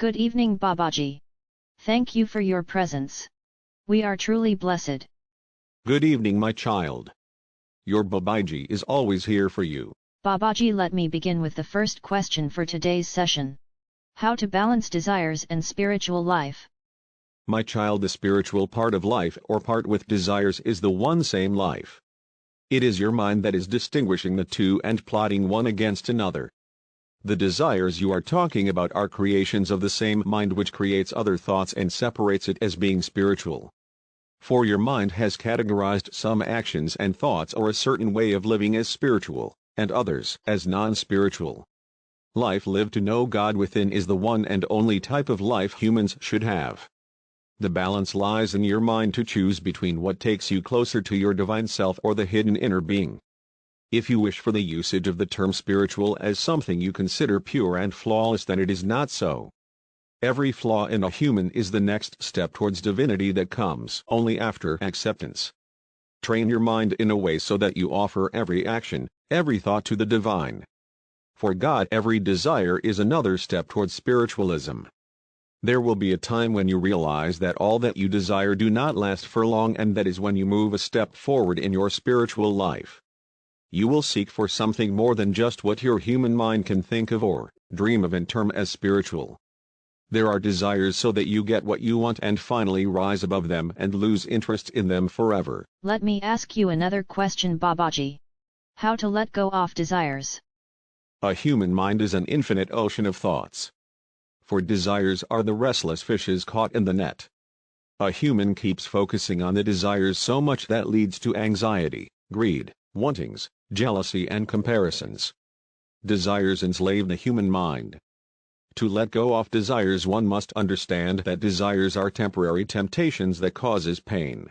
Good evening, Babaji. Thank you for your presence. We are truly blessed. Good evening, my child. Your Babaji is always here for you. Babaji, let me begin with the first question for today's session. How to balance desires and spiritual life? My child, the spiritual part of life or part with desires is the one same life. It is your mind that is distinguishing the two and plotting one against another. The desires you are talking about are creations of the same mind which creates other thoughts and separates it as being spiritual. For your mind has categorized some actions and thoughts or a certain way of living as spiritual, and others as non-spiritual. Life lived to know God within is the one and only type of life humans should have. The balance lies in your mind to choose between what takes you closer to your divine self or the hidden inner being. If you wish for the usage of the term spiritual as something you consider pure and flawless, then it is not so. Every flaw in a human is the next step towards divinity that comes only after acceptance. Train your mind in a way so that you offer every action, every thought to the divine. For God, every desire is another step towards spiritualism. There will be a time when you realize that all that you desire do not last for long, and that is when you move a step forward in your spiritual life. You will seek for something more than just what your human mind can think of or dream of and term as spiritual. There are desires so that you get what you want and finally rise above them and lose interest in them forever. Let me ask you another question, Babaji. How to let go of desires? A human mind is an infinite ocean of thoughts. For desires are the restless fishes caught in the net. A human keeps focusing on the desires so much that leads to anxiety, greed, wantings, jealousy and comparisons. Desires enslave the human mind. To let go of desires, one must understand that desires are temporary temptations that causes pain.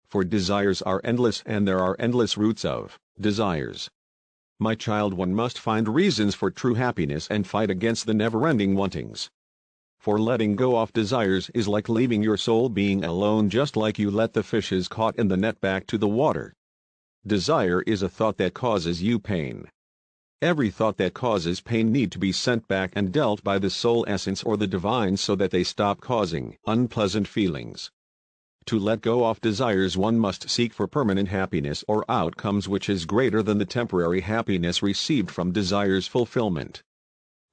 For desires are endless and there are endless roots of desires. My child, one must find reasons for true happiness and fight against the never-ending wantings. For letting go of desires is like leaving your soul being alone, just like you let the fishes caught in the net back to the water. Desire is a thought that causes you pain. Every thought that causes pain need to be sent back and dealt by the soul essence or the divine so that they stop causing unpleasant feelings. To let go of desires, one must seek for permanent happiness or outcomes which is greater than the temporary happiness received from desires' fulfillment.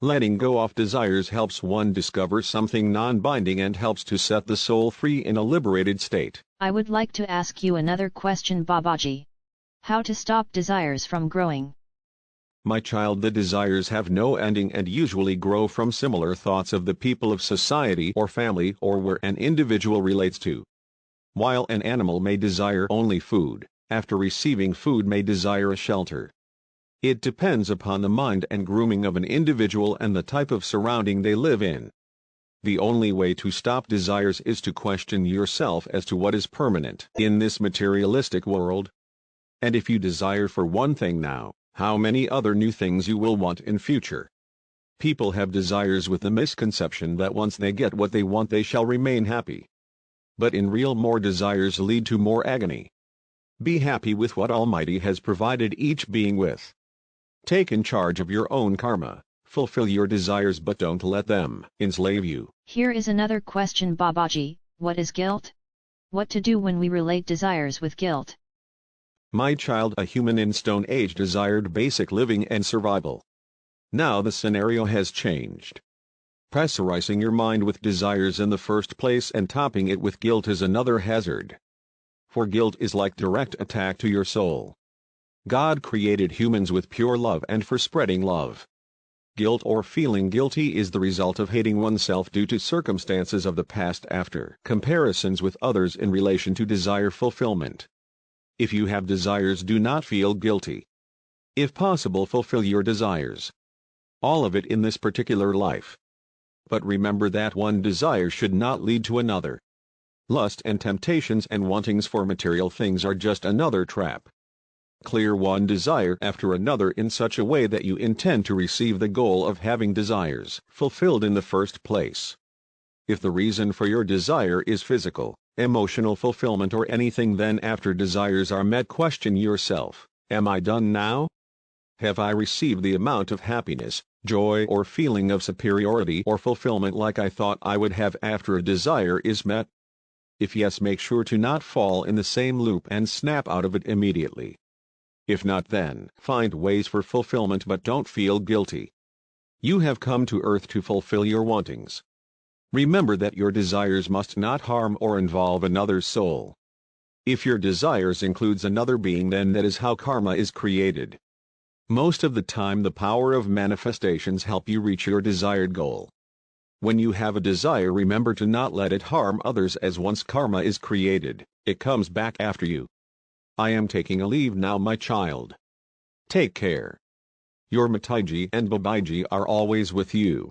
Letting go of desires helps one discover something non-binding and helps to set the soul free in a liberated state. I would like to ask you another question, Babaji. How to stop desires from growing? My child, the desires have no ending and usually grow from similar thoughts of the people of society or family or where an individual relates to. While an animal may desire only food, after receiving food may desire a shelter. It depends upon the mind and grooming of an individual and the type of surrounding they live in. The only way to stop desires is to question yourself as to what is permanent in this materialistic world. And if you desire for one thing now, how many other new things you will want in future? People have desires with the misconception that once they get what they want they shall remain happy. But in real, more desires lead to more agony. Be happy with what Almighty has provided each being with. Take in charge of your own karma, fulfill your desires, but don't let them enslave you. Here is another question, Babaji. What is guilt? What to do when we relate desires with guilt? My child, a human in Stone Age desired basic living and survival. Now the scenario has changed. Pressurizing your mind with desires in the first place and topping it with guilt is another hazard. For guilt is like direct attack to your soul. God created humans with pure love and for spreading love. Guilt or feeling guilty is the result of hating oneself due to circumstances of the past after comparisons with others in relation to desire fulfillment. If you have desires, do not feel guilty. If possible, fulfill your desires. All of it in this particular life. But remember that one desire should not lead to another. Lust and temptations and wantings for material things are just another trap. Clear one desire after another in such a way that you intend to receive the goal of having desires fulfilled in the first place. If the reason for your desire is physical, emotional fulfillment or anything, then after desires are met, question yourself, am I done now? Have I received the amount of happiness, joy or feeling of superiority or fulfillment like I thought I would have after a desire is met? If yes, make sure to not fall in the same loop and snap out of it immediately. If not, then find ways for fulfillment but don't feel guilty. You have come to earth to fulfill your wantings. Remember that your desires must not harm or involve another's soul. If your desires includes another being, then that is how karma is created. Most of the time the power of manifestations help you reach your desired goal. When you have a desire, remember to not let it harm others, as once karma is created, it comes back after you. I am taking a leave now, my child. Take care. Your Mataji and Babaji are always with you.